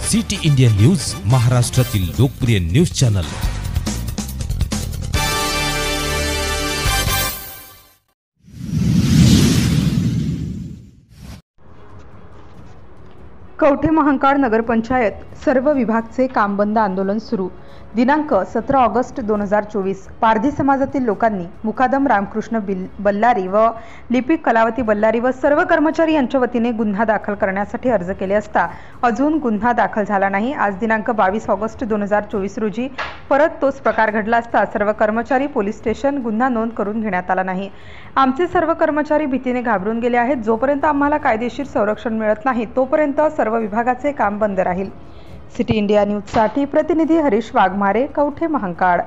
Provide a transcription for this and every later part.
City India news, महाराष्ट्रातील लोकप्रिय news channel. Kavathe Mahankal नगरपंचायत सर्व विभागचे काम बंद आंदोलन सुरू। दिनांक 17 ऑगस्ट 2024 पारधी समाजातील लोकांनी मुकादम रामकृष्ण बल्लारी व लिपिक कलावती बल्लारी व सर्व कर्मचारी यांच्या वतीने गुन्हा दाखल करण्यासाठी अर्ज केले असता अजून गुन्हा दाखल झाला नाही। आज दिनांक 22 ऑगस्ट 2024 रोजी परत तोच प्रकार घडला असता सर्व कर्मचारी पोलीस स्टेशन गुन्हा नोंद करून घेण्यात आला नाही। आमचे सर्व कर्मचारी भीतीने घाबरून गेले आहेत। जोपर्यंत आम्हाला कायदेशीर संरक्षण मिळत नाही तोपर्यंत सर्व विभागाचे काम बंद राहील। सिटी इंडिया न्यूज साठी प्रतिनिधी हरीश वाघमारे, कवठे महांकाळ।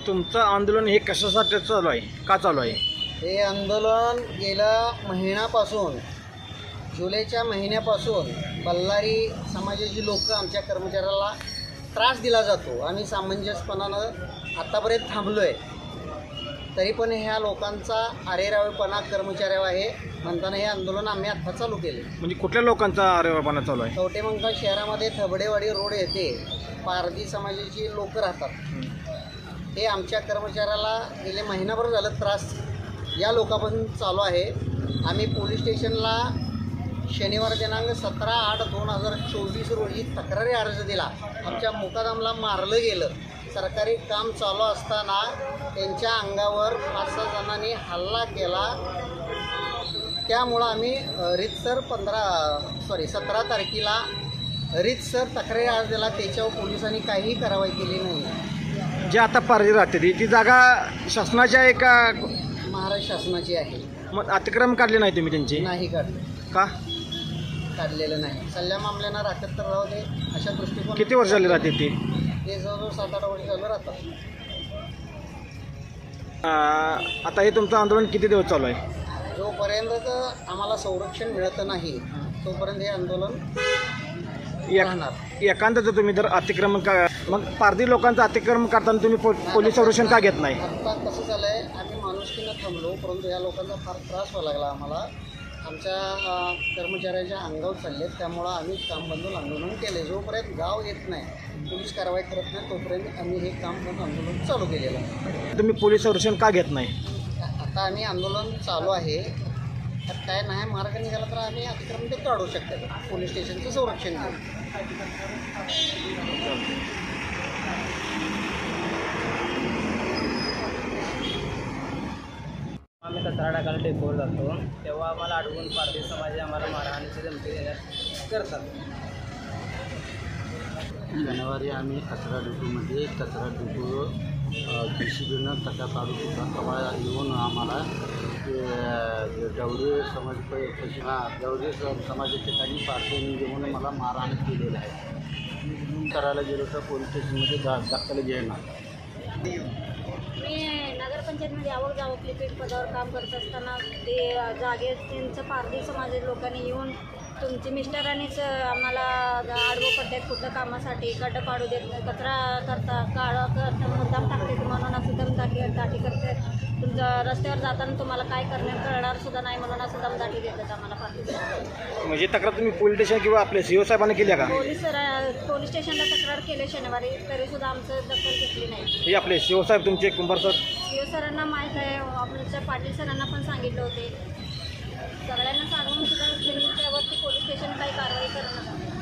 तुमचं आंदोलन हे कशासाठी चालू आहे, का चालू आहे? हे आंदोलन गेल्या महिन्यापासून, जुलैच्या महिन्यापासून बल्लारी समाजाची लोक आमच्या कर्मचाऱ्याला त्रास दिला जातो। आम्ही सामंजस्यपणानं आतापर्यंत थांबलो आहे, तरी पण ह्या लोकांचा अरेरावेपणा कर्मचाऱ्यावर आहे म्हणताना हे आंदोलन आम्ही आता चालू केले। म्हणजे कुठल्या लोकांचा अरेरावेपणा चालू आहे? कवठे महांकाळ शहरामध्ये थबडेवाडी रोड येथे पारधी समाजाची लोक राहतात। हे आमच्या कर्मचाऱ्याला गेले महिनाभर झालं त्रास या लोकांपासून चालू आहे। आम्ही पोलीस स्टेशनला शनिवार दिनांक 17/8/2024 रोजी तक्रारी अर्ज दिला। आमच्या मुकादमला मारलं गेलं। सरकारी काम चालू असताना त्यांच्या अंगावर 5-6 जणांनी हल्ला केला। त्यामुळं आम्ही रीतसर 17 तारखेला रीतसर तक्रारी अर्ज दिला। त्याच्यावर पोलिसांनी काहीही कारवाई केली नाही। जे आता पारधी राहते ती जागा शासनाची आहे का महाराष्ट्र शासनाची आहे? मग अतिक्रमण काढले नाही तुम्ही त्यांची? नाही काढले। का काढलेलं नाही? सल्ल्या मामल्यांना राखत तर राहू दे अशा दृष्टिकोन। किती वर्ष झाले राहते ते? जवळजवळ 7-8 वर्ष झालं राहतात। आता हे तुमचं आंदोलन किती दिवस चालू आहे? जोपर्यंत आम्हाला संरक्षण मिळत नाही तोपर्यंत हे आंदोलन राहणार। एकांत जर तुम्ही जर अतिक्रमण मग पारधी लोकांचं अतिक्रमण करताना तुम्ही पोलीस संरक्षण का घेत नाही? आता कसं झालं आहे, आम्ही माणुसकीनं थांबलो परंतु या लोकांचा फार त्रास व्हायला लागला आम्हाला। आमच्या कर्मचाऱ्याच्या अंगावर चालले, त्यामुळं आम्ही काम बंद आंदोलन केले। जोपर्यंत गाव येत नाही, पोलीस कारवाई करत नाही तोपर्यंत आम्ही हे काम बंद आंदोलन चालू केलेलं आहे। तुम्ही पोलीस संरक्षण का घेत नाही? आता आम्ही आंदोलन चालू आहे, तर काय नाही मार्ग निघाला तर आम्ही अतिक्रमण ते काढू शकतो। पोलीस स्टेशनचं संरक्षण घेऊ। आम्ही कचरा टाकायला डेपोवर जातो तेव्हा आम्हाला अडवून पारधी समाज आम्हाला मारहाणीची धमकी देण्यात करतात। शनिवारी आम्ही कचरा डिपोमध्ये कचरा डिपो DCBनं कचरा काढू होता, तेव्हा येऊन आम्हाला गौरी समाजाच्या ठिकाणी पार्टीने येऊन मला मारहाण केलेलं आहे। करायला गेलो तर पोलीस स्टेशनमध्ये दाखल घेणार। मी नगरपंचायतमध्ये आवक जावक लिपिक पदावर काम करत असताना ते जागेत त्यांचं पारधी समाजाच्या लोकांनी येऊन तुमचे मिस्टरांनीच आम्हाला आडवं पडतात कुठलं कामासाठी, गड्डं पाडू देत नाही, कचरा करता मुद्दाम टाकते म्हणून असं दमदाटी करतात। तुमचं रस्त्यावर जाताना तुम्हाला काय करण्यात कळणार सुद्धा नाही म्हणून असं दमदाटी देतात आम्हाला पारधी। म्हणजे तक्रार तुम्ही पोलीस स्टेशन किंवा आपल्या सीओ साहेबांना केल्या का? पोलीस स्टेशनला तक्रार केली शनिवारी, तरीसुद्धा आमचं दखल घेतली नाही। हे आपले सीओ साहेब तुमचे कुंभार सर? सीओ सरांना माहीत आहे, आपल्या पाटील सरांना पण सांगितलं होते। सगळ्यांना सांगून सुद्धा त्यावरती पोलीस स्टेशन काही कारवाई करणार नाही।